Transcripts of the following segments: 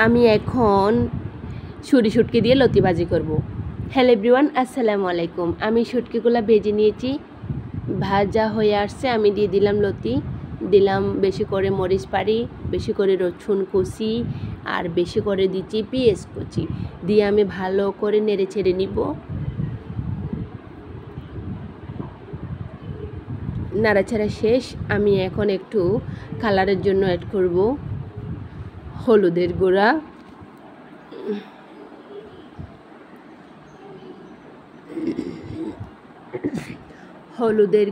আমি এখন ছুরি শুটকি দিয়ে লতি ভাজি করব। হ্যালো এভরিওয়ান, আসসালামু আলাইকুম। আমি শুটকিগুলো ভেজে নিয়েছি, ভাজা হয়ে আসছে। আমি দিয়ে দিলাম লতি, দিলাম বেশি করে মরিচ পাড়ি, বেশি করে রসুন কুচি, আর বেশি করে দিচ্ছি পেঁয়াজ কুচি দিয়ে আমি ভালো করে নেড়ে ছেড়ে নিব। নাড়াচাড়া শেষ। আমি এখন একটু কালারের জন্য অ্যাড করব হলুদের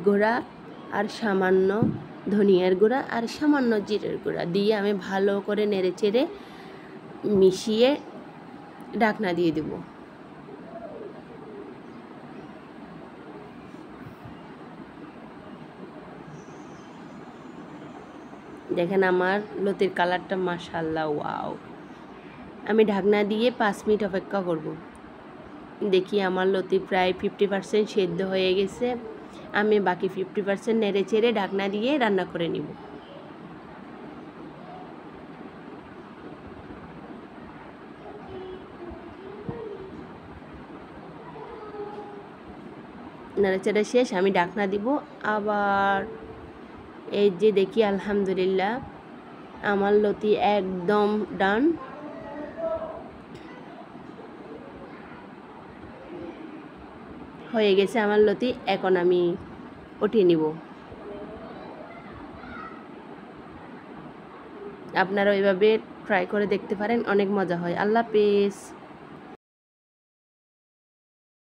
গুঁড়া, আর সামান্য ধনিয়ার গুঁড়া আর সামান্য জিরের গুঁড়া দিয়ে আমি ভালো করে নেড়ে চেড়ে মিশিয়ে ঢাকনা দিয়ে দেব। দেখেন আমার লতির কালারটা মাশাআল্লাহ, ওয়াও। আমি ঢাকনা দিয়ে 5 মিনিট অপেক্ষা করব। দেখি আমার লতি প্রায় 50% সেদ্ধ হয়ে গেছে। আমি বাকি 50% নেড়ে চেড়ে ঢাকনা দিয়ে রান্না করে নিব। নাড়াচাড়া শেষ, আমি ঢাকনা দিব আবার। এই যে দেখি আলহামদুলিল্লাহ আমার লতি একদম ডান। হয়ে গেছে আমার লতি, এখন আমি উঠিয়ে নিব। আপনারা ওইভাবে ট্রাই করে দেখতে পারেন, অনেক মজা হয়। আল্লাহ হাফেজ।